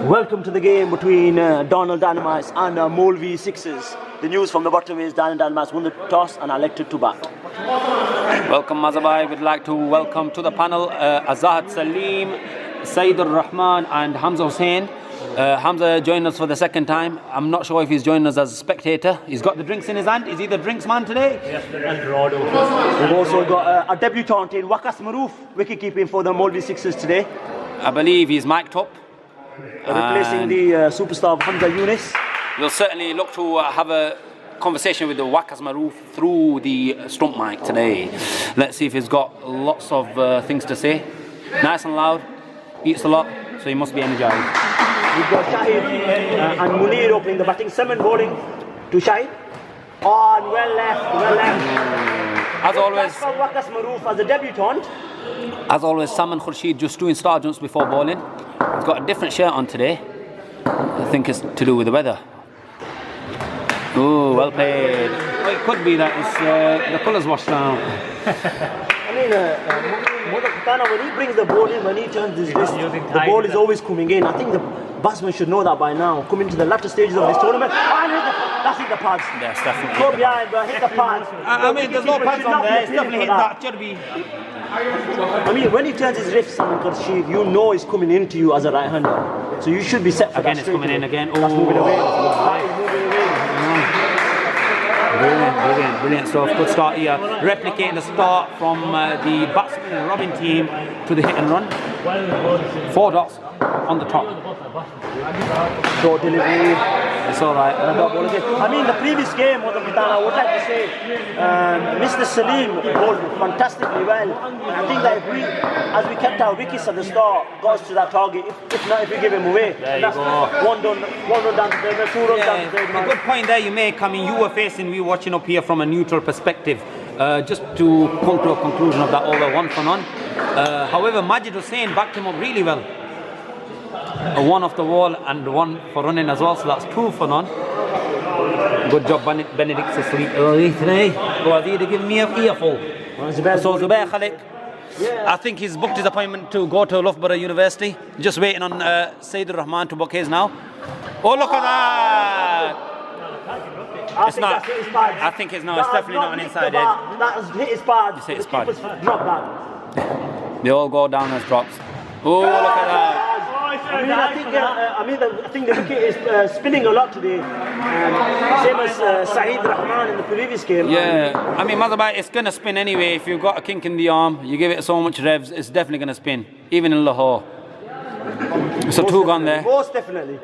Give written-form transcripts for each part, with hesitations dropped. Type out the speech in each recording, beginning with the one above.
Welcome to the game between Darnall Dynamites and Molvi Sixers. The news from the bottom is Darnall Dynamites won the toss and are elected to bat. Welcome Mazabai. We'd like to welcome to the panel Azad Salim, Saeed Rahman and Hamza Hussain. Hamza joined us for the second time. I'm not sure if he's joined us as a spectator. He's got the drinks in his hand. Is he the drinks man today? Yes, we've also got a debutant in Waqas Maroof, wicket keeping for the Molvi Sixers today. I believe he's mic'd up. Replacing the superstar Hamza Yunus. We'll certainly look to have a conversation with the Waqas Maroof through the stump mic today. Let's see if he's got lots of things to say. Nice and loud, eats a lot, so he must be energized. We've got Shahid and Munir opening the batting. Seven bowling to Shahid. Oh, and well left. As always, Waqas Maroof as a debutant. As always, Sam and Khurshid just doing star jumps before bowling. He's got a different shirt on today. I think it's to do with the weather. Oh, well played. Well, it could be that it's the colours washed down. I mean, when he brings the ball in, when he turns his wrist, the ball is always coming in. I think the batsman should know that by now. Coming to the latter stages of this tournament. That's hit the pads. Yes, definitely. Go behind, but hit the pads. I mean, there's no pads on there. It's definitely hit that Chirby. I mean, when he turns his wrist, Sam Khurshid, you know it's coming into you as a right-hander. So you should be set for again, that. Again, it's coming in again. That's moving away. That is moving away. Brilliant stuff. Good start here. Replicating the start from the batsman and Robin team to the hit and run. 4 dots on the top. Short delivery. It's alright. I mean, the previous game was I would like to say Mr. Salim bowled fantastically well. I think that if as we kept our wickets at the start, got us to that target. If not, if we give him away, that's one done down to third, 2 runs down to third. A good point there you make. I mean, you were facing, we were watching up here from a neutral perspective. Just to come to a conclusion of that over 1 for none. However, Majid Hussain backed him up really well. A 1 off the wall and 1 for running as well, so that's 2 for none. Good job, Benedict's asleep early today. Well, he'd have given me an earful. So Zubair Khalik, I think he's booked his appointment to go to Loughborough University. Just waiting on Saeed Rahman to book his now. Oh, look at that! It's not. I think it's no. It's definitely not an inside edge. That has hit his pad. Just hit his pad. Not bad. They all go down as drops. Oh, look at that! I think the wicket is spinning a lot today. Same as Saeed Rahman in the previous game. Yeah, I mean, Mazabai, it's going to spin anyway. If you've got a kink in the arm, you give it so much revs, it's definitely going to spin, even in Lahore. So 2 gone there. Most definitely.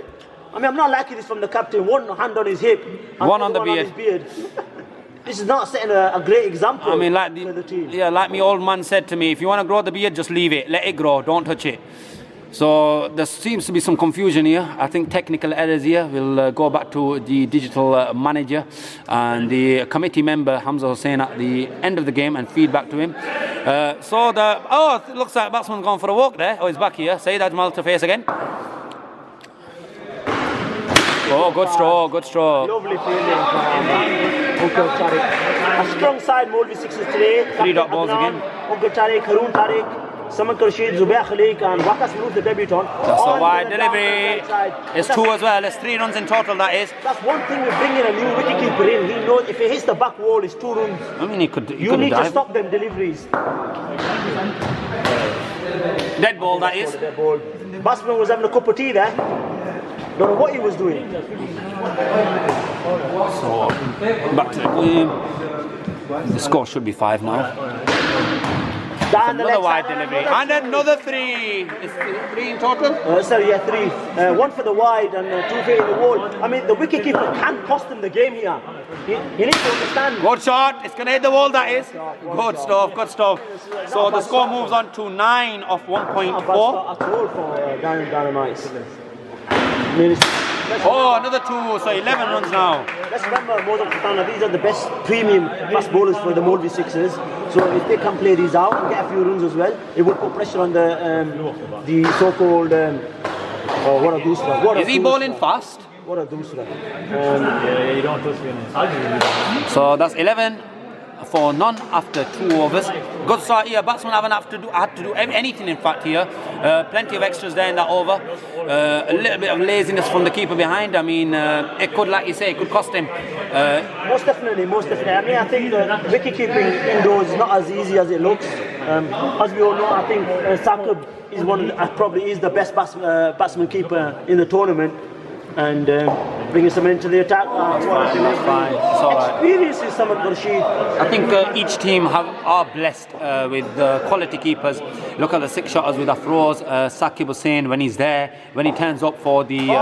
I mean, I'm not liking this from the captain. 1 hand on his hip, and 1 on the beard. This is not setting a great example. I mean, for the team. Yeah, like my old man said to me, if you want to grow the beard, just leave it, let it grow, don't touch it. So there seems to be some confusion here. I think technical errors here. We'll go back to the digital manager and the committee member Hamza Hussain at the end of the game and feedback to him. It looks like batsman's gone for a walk there. Oh, he's back here. Saeed Ajmal to face again. Oh, good straw. Lovely fielding from Uncle Tariq. A strong side, Molvi Sixers today. 3 dot balls again. Uncle Tariq, Haroon Tariq, Saman Khurshid, Zubair Khalik and Waqas Maroof, the debutant. That's a wide delivery. It's 2 as well. It's 3 runs in total, that is. That's one thing with bringing a new wicketkeeper in. He knows if he hits the back wall, it's 2 runs. I mean, you need to stop them deliveries. Dead ball, that is. Dead ball. Batsman was having a cup of tea there. Don't know what he was doing. So, back to the game. The score should be 5 now. Another wide delivery. And another 3. Is 3 in total? 3. 1 for the wide and 2 for the wall. I mean, the wicketkeeper can cost him the game here. He needs to understand. Good shot. It's going to hit the wall, that is. Good stuff. So the score moves on to 9 of 1.4. A goal for Darnall Dynamites. Oh, another 2, so 11 runs now. Let's remember, these are the best premium fast bowlers for the Molvi Sixers. So if they can play these out and get a few runs as well, it would put pressure on the so-called what a dusra. Is he bowling fast? What a dusra. So that's 11 for none after 2 overs. Good start here. Batsmen haven't had to do anything in fact here. Plenty of extras there in that over. A little bit of laziness from the keeper behind. I mean, it could, like you say, it could cost him. Most definitely. I mean, I think the wicket keeping indoors is not as easy as it looks. As we all know, I think Saqib is probably is the best batsman keeper in the tournament. And bringing someone into the attack. That's fine. It's all right. Experience is someone Khurshid. I think each team are blessed with quality keepers. Look at the 6-shotters with Afroz, Saqib Hussain when he's there, when he turns up for the hit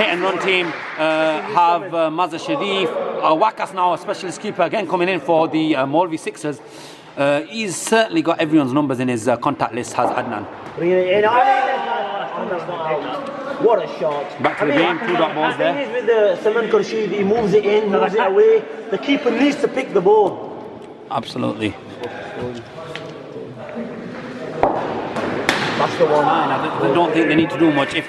and run team. Have Mazhar Sharif, Wakas now a specialist keeper again coming in for the Molvi Sixers. He's certainly got everyone's numbers in his contact list, has Adnan. What a shot. Back to the game, 2 dot balls there. The thing is with Salman Khurshid, he moves it in, moves it away. The keeper needs to pick the ball. Absolutely. That's the one. I don't think they need to do much. If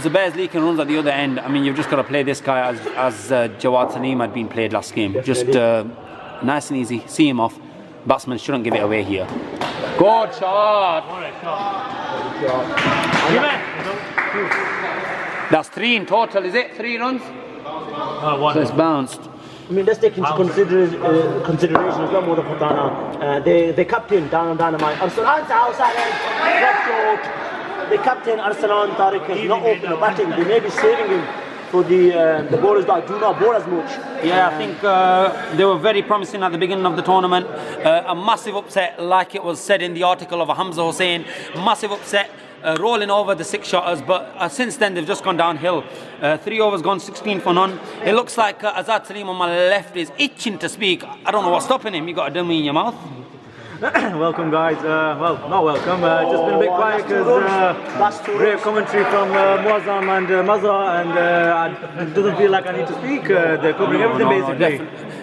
Zubair's leaking runs at the other end, I mean, you've just got to play this guy as Jawad Salim had been played last game. Just nice and easy, see him off. Batsman shouldn't give it away here. Good shot. That's 3 in total, is it? 3 runs? So it's bounced. I mean, let's take into consideration as well, Moda Patana. The captain, Darnall Dynamites, Arsalan's outside end, drop short. The captain, Arsalan Tariq, has not opened the batting. They may be saving him for the bowlers that do not bowl as much. Yeah, I think they were very promising at the beginning of the tournament. A massive upset, like it was said in the article of Hamza Hussain. Massive upset, rolling over the 6-shotters, but since then they've just gone downhill. 3 overs gone, 16 for none. It looks like Azad Salim on my left is itching to speak. I don't know what's stopping him. You got a dummy in your mouth. Welcome guys, well not welcome, just been a bit quiet because great commentary from Muazzam and Mazhar, and it doesn't feel like I need to speak. They're covering everything basically.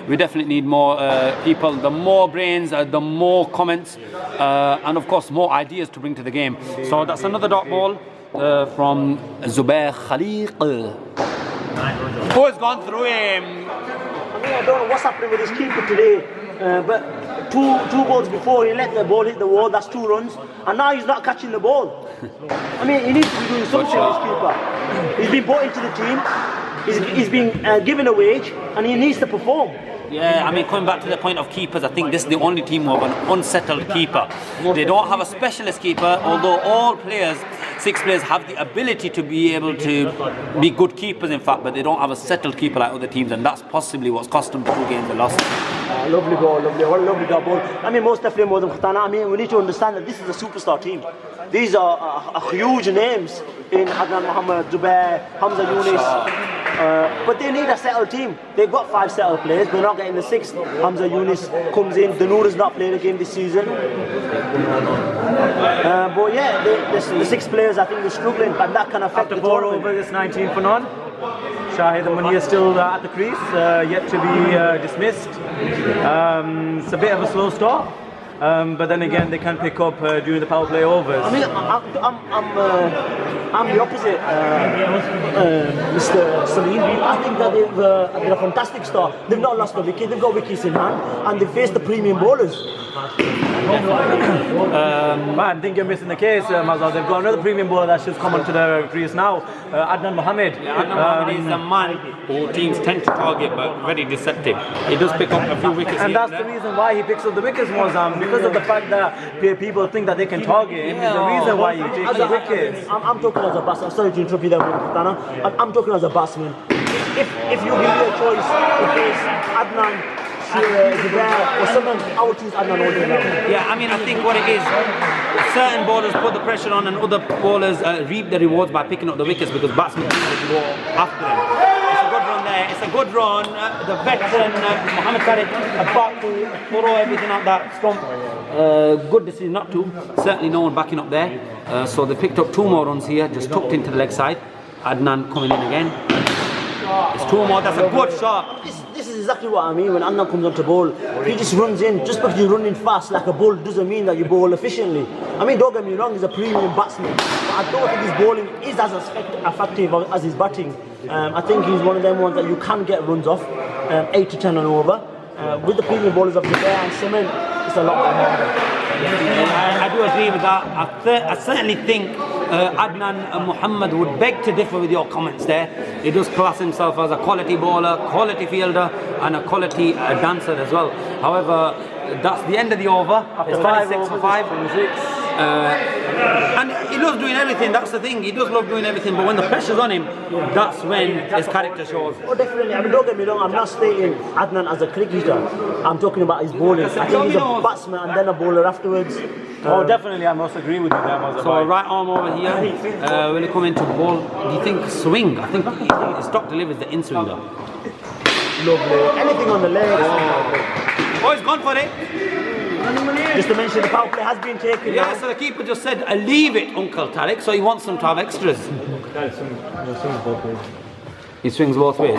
We definitely need more people, the more brains, the more comments, and of course more ideas to bring to the game. So that's another dot ball from Zubair Khaliq. Oh, it's gone through him. I mean, I don't know what's happening with his keeper today, but two balls before he let the ball hit the wall, that's 2 runs, and now he's not catching the ball. I mean, he needs to be doing something, this keeper. He's been brought into the team, he's been given a wage, and he needs to perform. Yeah, I mean, coming back to the point of keepers, I think this is the only team who have an unsettled keeper. They don't have a specialist keeper, although all players, 6 players, have the ability to be able to be good keepers, in fact, but they don't have a settled keeper like other teams, and that's possibly what's cost them the 2 games they lost. Lovely ball, lovely dot ball. I mean, most definitely more than Khatana. I mean, we need to understand that this is a superstar team. These are huge names in Adnan Mohammed, Zubair, Hamza Yunus. But they need a settled team. They've got 5 settled players. They're not getting the 6th. Hamza Yunus comes in. Danur has not played a game this season. But yeah, the 6 players, I think, they're struggling, and that can affect After the 4 tournament. overs, it's 19 for none. Shahid Munir still at the crease, yet to be dismissed. It's a bit of a slow start. But then again, they can pick up during the power play overs. I mean, I'm the opposite, Mr. Salim. I think that they've had a fantastic start. They've not lost a wicket, they've got wickets in hand, and they faced the premium bowlers. I think you're missing the case, Mazhar. They've got another premium bowler that's just come onto the crease now, Adnan Mohammed. Adnan Mohammed is a man who teams tend to target, but very deceptive. He does pick up a few wickets. And that's the reason why he picks up the wickets, Muazzam, because of the fact that people think that they can target him. Is the reason why he takes the wickets. I'm talking as a batsman. Sorry to interrupt you there, Khatana. I'm talking as a batsman. If you give me a choice to face Adnan, Zubair or someone, I would choose Adnan all day long. Yeah, I mean, I think what it is, certain bowlers put the pressure on and other bowlers reap the rewards by picking up the wickets because batsmen go after them. It's a good run there, it's a good run. The veteran Mohammed Tariq about to throw everything out that stump. Good decision not to, certainly no one backing up there. So they picked up 2 more runs here, just tucked into the leg side. Adnan coming in again. It's 2 more, that's a good shot. This is exactly what I mean when Adnan comes on to bowl. He just runs in. Just because you're running fast like a bull doesn't mean that you bowl efficiently. I mean, don't get me wrong, he's a premium batsman, but I don't think his bowling is as effective as his batting. I think he's one of them ones that you can get runs off. 8 to 10 and over. With the premium bowlers of Zubair and Simon, it's a lot harder. I do agree with that. I certainly think Adnan Muhammad would beg to differ with your comments there. He does class himself as a quality bowler, quality fielder, and a quality dancer as well. However, that's the end of the over. It's 26 for 5. And he loves doing everything, that's the thing, he does love doing everything, but when the pressure's on him, that's when his character shows. Oh, definitely. I mean, don't get me wrong, I'm not stating Adnan as a cricketer. I'm talking about his bowling. I think he's a batsman and then a bowler afterwards. Oh, definitely, I must agree with you there. So right arm over here, when you come into ball, do you think swing? I think his top delivery is the in-swing though. Lovely. Anything on the legs. Oh, he's gone for it. Just to mention, the power play has been taken. Yeah, now. so the keeper just said, leave it, Uncle Tariq, so he wants them to have extras. He swings both ways.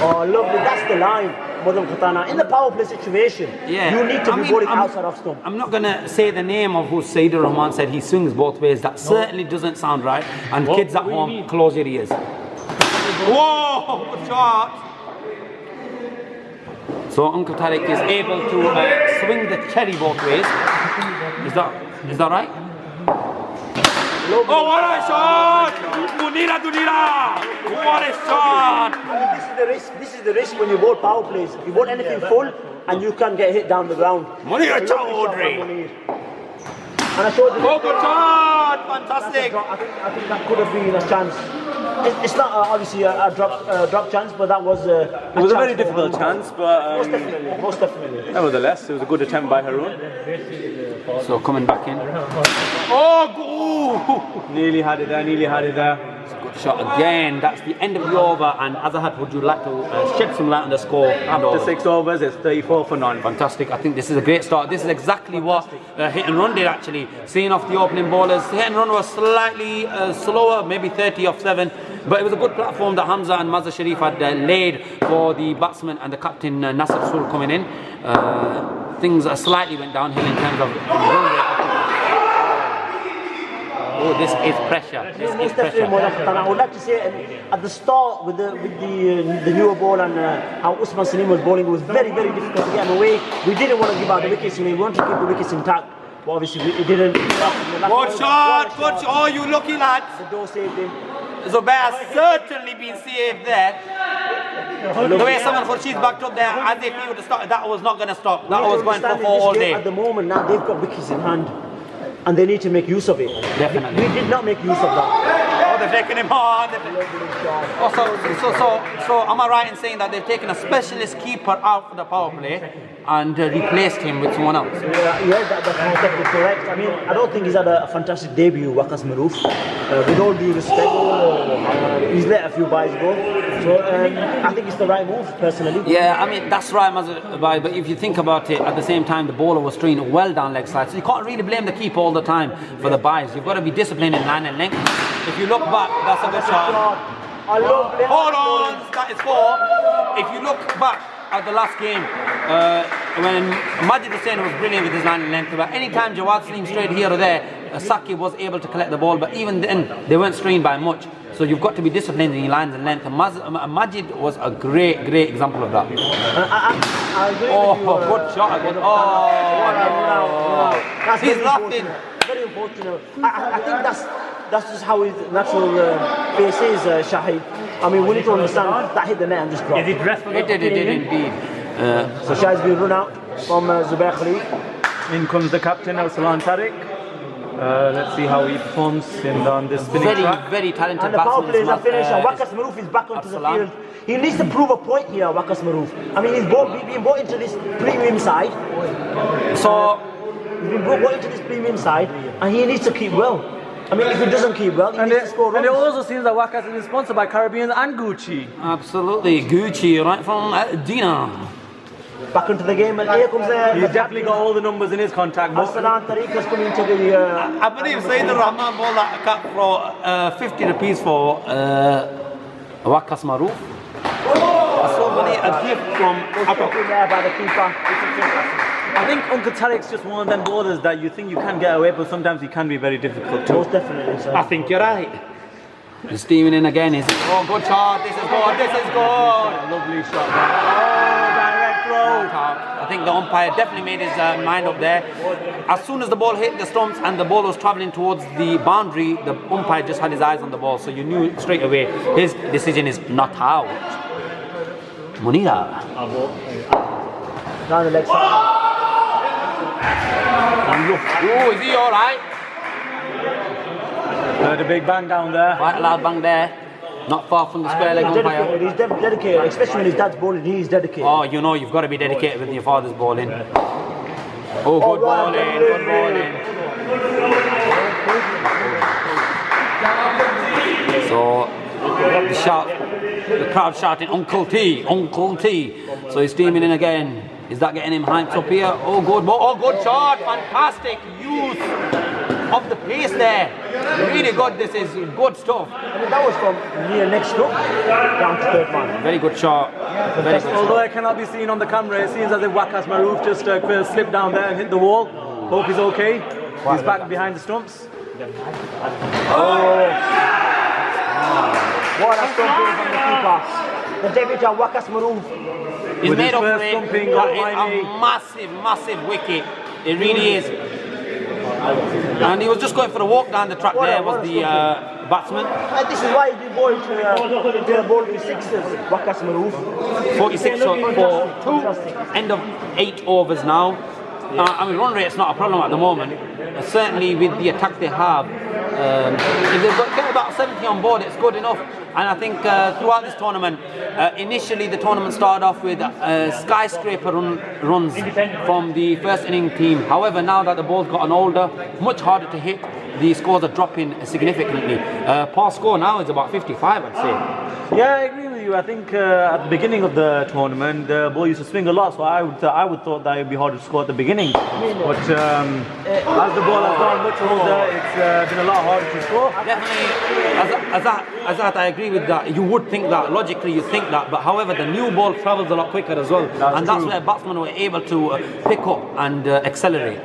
Oh, lovely, that's the line, Madam Khatana. In the power play situation, you need to be bowling outside of stump. I'm not going to say the name of who Saidur Rahman said he swings both ways. That certainly doesn't sound right. And kids at home, close your ears. Whoa, good shot. So Uncle Tariq is able to swing the cherry both ways. Is that right? Oh, what a shot! Dunira! What a shot! This is the risk when you bowl power plays. You bowl anything full and you can get hit down the ground. Munira Chowdhury! And I showed you. Oh, good shot! Fantastic! I think that could have been a chance. It's not obviously a drop chance, but that was it was a very difficult chance, but most definitely. Nevertheless, it was a good attempt by Haroon. So coming back in. Oh, nearly had it there. Good shot again. That's the end of the over. And Azahat, would you like to shed some light on the score? After 6 overs, it's 34 for none. Fantastic. I think this is a great start. This is exactly what hit and run did actually. Seeing off the opening bowlers, hit and run was slightly slower, maybe 30 off 7. But it was a good platform that Hamza and Mazhar Sharif had laid for the batsman and the captain Nasser Sul coming in. Things slightly went downhill in terms of run rate. Oh, this is pressure. This is pressure. I would like to say at the start with the newer ball and how Usman Salim was bowling, it was very, very difficult to get him away. We didn't want to give out the wickets, we wanted to keep the wickets intact. But obviously it didn't. Good shot, good shot. Oh, you lucky lads. The door saved him. Zubair has certainly been saved there. The way Salman Khurshid backed up there, as if he would have stopped, that was not going to stop. That was going for 4 all day. At the moment now they've got wickets in hand and they need to make use of it. Definitely. We did not make use of that. Oh, they've taken him on. So am I right in saying that they've taken a specialist keeper out for the power play and replaced him with someone else? Yeah, that's definitely correct. I mean, I don't think he's had a fantastic debut, Waqas Maroof. With all due respect, he's let a few buys go. So I think it's the right move, personally. Yeah, I mean, that's right, Mazhar, but if you think about it, at the same time, the bowler was throwing well down leg side, so you can't really blame the keeper all the time for the buys. You've got to be disciplined in line and length. If you look back, that's a good shot. Hold on, that is 4. If you look back at the last game, when Majid Hussain was brilliant with his line and length, but any time Jawad Salim strayed here or there, Saki was able to collect the ball, but even then, they weren't straying by much. So you've got to be disciplined in your lines and length. And Majid was a great example of that. I agree with you, good shot again. That's he's laughing. Very unfortunate. I think that's just how his natural pace is, Shahid. I mean, we need to understand that hit the net and just dropped. It did indeed. So Shahid's been run out from Zubair Khalid. In comes the captain, Al-Salan Tariq. Let's see how he performs on this spinning track. Very talented and the power batsman. plays are finished and Waqas Maroof is back onto the field. He needs to prove a point here, Waqas Maroof. I mean, he's been brought into this premium side. So he's been brought into this premium side and he needs to keep well. I mean, if he doesn't keep well, he needs to score runs. And it also seems that Waqas has been sponsored by Caribbean and Gucci. Absolutely, Gucci, right from Dina. Back into the game, and here comes he's definitely got all the numbers in his contact book. Al-Salan Tariq has come into the... I believe Saidur Rahman bought that cap for 50 rupees for Waqas Maroof. A gift from by the keeper. I think Uncle Tariq's just one of them bowlers that you think you can get away, but sometimes he can be very difficult too. Most definitely, sir. I think you're right. He's steaming in again. Oh, good shot. This is good. This is good. Lovely shot. Oh, direct throw. I think the umpire definitely made his mind up there. As soon as the ball hit the stumps and the ball was travelling towards the boundary, the umpire just had his eyes on the ball, so you knew straight away his decision is not out. Munira. Down the leg side. Oh, is he alright? The big bang down there. Quite a loud bang there. Not far from the square leg umpire. He's dedicated, especially when his dad's bowling, he's dedicated. Oh, you know, you've got to be dedicated when your father's bowling. Oh, good bowling, good bowling. So, the crowd shouting, Uncle T, Uncle T. So he's steaming in again. Is that getting him hyped up here? Oh, good ball. Oh, good shot. Fantastic use of the pace there. Really good. This is good stuff. I mean, that was from near next hook down to third man. Very good shot. Very good Although shot. it cannot be seen on the camera, it seems as if Waqas Maroof just slipped down there and hit the wall. Hope he's okay. He's back behind the stumps. Oh! What a stumping from the keeper. The debutant Waqas Maroof. He's With made his up for first it. stumping That on is my knee. a massive, massive wicket. It really is. And he was just going for a walk down the track. There was the batsman. And this is why he bowled to Molvi Sixers, Waqas Maroof. 46 for 2. End of 8 overs now. I mean, run rate's not a problem at the moment. Certainly with the attack they have. If they get about 70 on board, it's good enough. And I think throughout this tournament, initially the tournament started off with skyscraper runs from the first inning team. However, now that the ball's gotten older, much harder to hit, the scores are dropping significantly. Par score now is about 55, I'd say. Yeah, I agree with you. I think at the beginning of the tournament, the ball used to swing a lot, so I would thought that it would be harder to score at the beginning. But as the ball has gone much older, it's been a lot harder to score. Definitely, as that I agree with that. You would think that, logically you think that, but however the new ball travels a lot quicker as well. That's where batsmen were able to pick up and accelerate.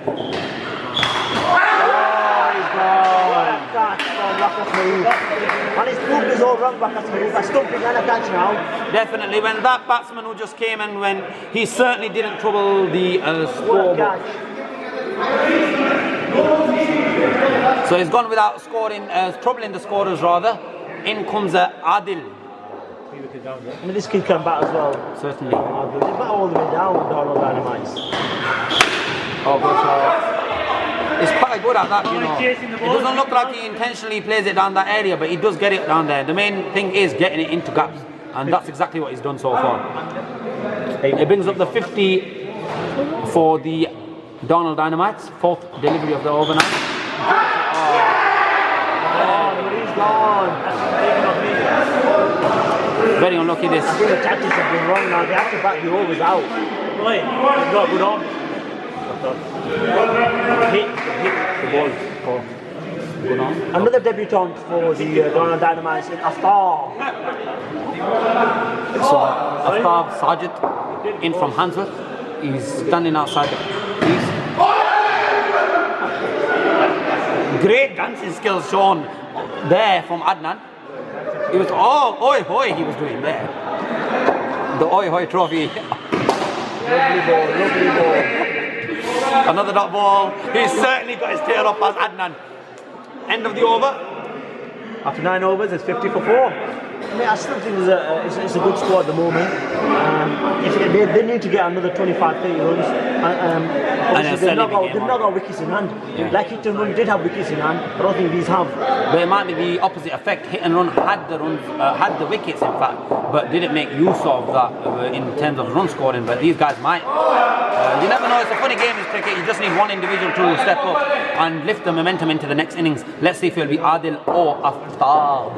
And his move is all wrong, Waqas Maroof. A stumping and a catch now. Definitely, when that batsman who just came in, when he certainly didn't trouble the scoreboard. So he's gone without scoring, troubling the scorers rather. In comes Adil. I mean, this kid can bat as well. Certainly. They bat all the way down with Darnall Dynamites. Oh, good shot. He's quite good at that, you know. It doesn't look like he intentionally plays it down that area, but he does get it down there. The main thing is getting it into gaps, and that's exactly what he's done so far. It brings up the 50 for the Darnall Dynamites, 4th delivery of the over now. He's gone. Very unlucky this. I think the tactics have been wrong now. They have to back the overs out. Got good on. Hit the ball. Good on. Another debutant for the Darnall Dynamites in Aftar. So Aftab Sajid in from Handsworth. He's standing outside the crease. Great dancing skills shown there from Adnan. He was oi hoi he was doing there. The oi hoi trophy. Lovely ball. Another dot ball. He's certainly got his tail up as Adnan. End of the over. After 9 overs, it's 50 for 4. I mean, I still think it's a good score at the moment. If they need to get another 25-30 runs. Obviously they've not got wickets in hand. Yeah. Like Hit and Run did have wickets in hand. I don't think these have. But it might be the opposite effect. Hit and Run had the wickets in fact, but didn't make use of that in terms of run scoring. But these guys might. You never know. It's a funny game, this cricket. You just need one individual to step up and lift the momentum into the next innings. Let's see if it'll be Adil or Aftab.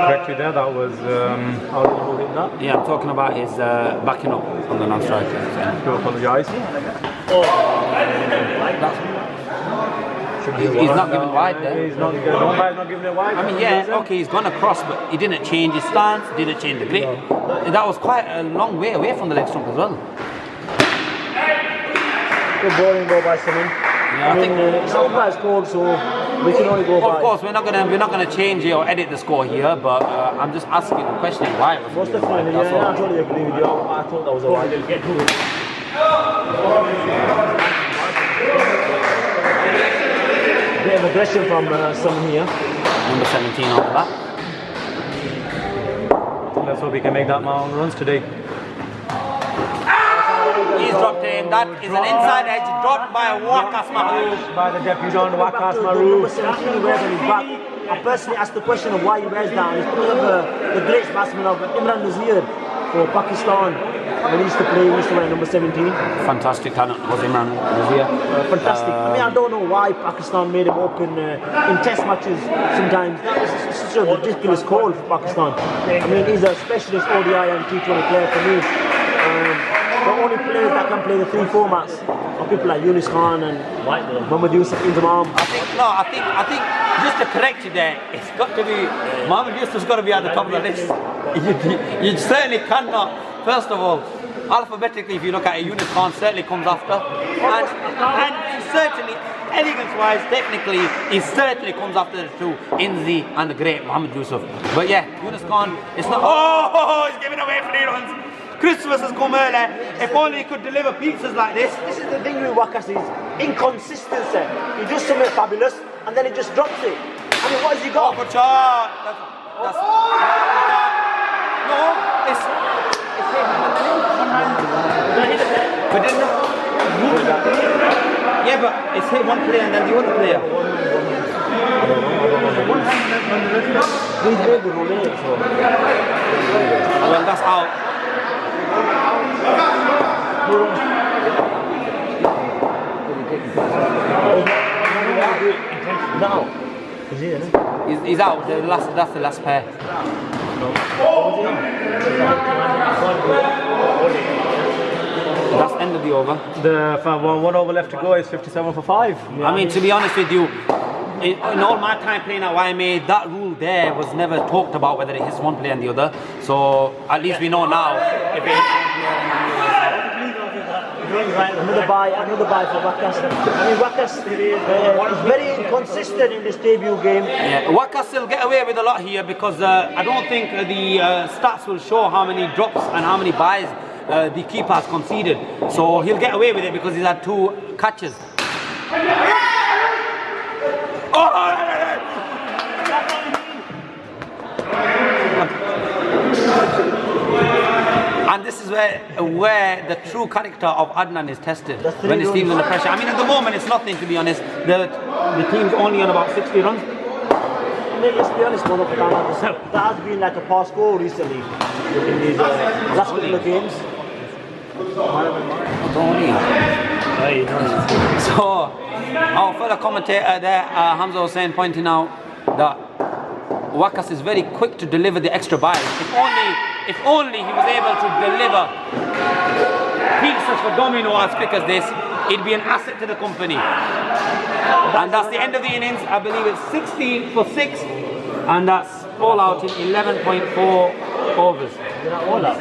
Correct you there, that was how did you hold it that? Yeah, I'm talking about his backing up on the non-striker. I do apologise. He's not giving wide there. He's not giving it wide. I mean, yeah, okay, he's gone across, but he didn't change his stance, didn't change the grip. That was quite a long way away from the leg stump as well. Good bowling go by Salim. Yeah, I think it's umpire's called, so we can only go by. of course we're not gonna change it or edit the score here, but I'm just asking the question why it was Most given wide, definitely, that's yeah, all. I totally agree with you. I thought that was alright. Bit of aggression from someone here. Number 17 on the back. Let's hope we can make that amount of runs today. He's dropped him. That is an inside edge dropped by Wakas Mahmood. By the deputy on Wakas Number Maru. 17 he wears on his back. I personally asked the question of why he wears that. It's because of the great batsman of Imran Nazir for Pakistan. When he used to play, he used to wear number 17. Fantastic talent was Imran Nazir. Fantastic. I mean, I don't know why Pakistan made him open in test matches sometimes. That was such a ridiculous call for Pakistan. I mean, he's a specialist ODI and T20 player for me. The only players that can play the three formats are people like Yunus Khan and Mohammad Yusuf Inzamam. I think just to correct you there, it's got to be Mohammad Yusuf's got to be at the top of the list. You certainly cannot. First of all, alphabetically, if you look at it, Yunus Khan certainly comes after, and certainly elegance-wise, technically, he certainly comes after the two, Inzi and the great Mohammad Yusuf. But yeah, Yunus Khan, it's not. Oh, he's giving away 3 runs. Christmas has come early. If only he could deliver pizzas like this. This is the thing with Wakas is inconsistency. He does something fabulous and then he just drops it. I mean, what has he got? Oh, good shot. That's no, it's but then yeah, but it's hit one player and then the other player. He's made the rule, so. Well, that's out. Now, is he in it? He's out. That's the last pair. That's end of the over. The one over left to go is 57 for 5. I mean, to be honest with you, in all my time playing at YMA, that rule there was never talked about whether it hits one player and the other. So at least we know now if it hits one player and the other. Another buy for Wakas. I mean, Wakas is very inconsistent in this debut game. Yeah, Wakas will get away with a lot here because I don't think the stats will show how many drops and how many buys the keeper has conceded. So he'll get away with it because he's had 2 catches. And this is where the true character of Adnan is tested when his team's under pressure. I mean, at the moment it's nothing, to be honest. The team's only on about 60 runs. I mean, let's be honest, that has been like a past goal recently in these last couple of games. So, our fellow commentator there, Hamza Hussain, pointing out that Wakas is very quick to deliver the extra buys. If only he was able to deliver pizzas for Domino as quick as this, it'd be an asset to the company. And that's the end of the innings. I believe it's 60 for 6, and that's all out in 11.4 overs. All out?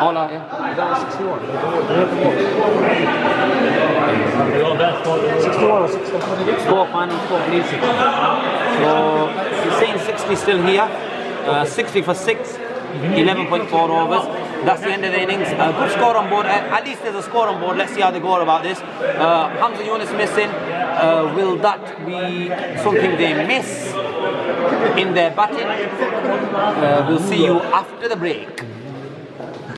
All out, yeah. 61. 61 or 61? Score final score, please. So he's saying 60 still here. 60 for 6, 11.4 overs. That's the end of the innings. Good score on board. At least there's a score on board. Let's see how they go about this. Hamza Yunus missing. Will that be something they miss in their batting? We'll see you after the break.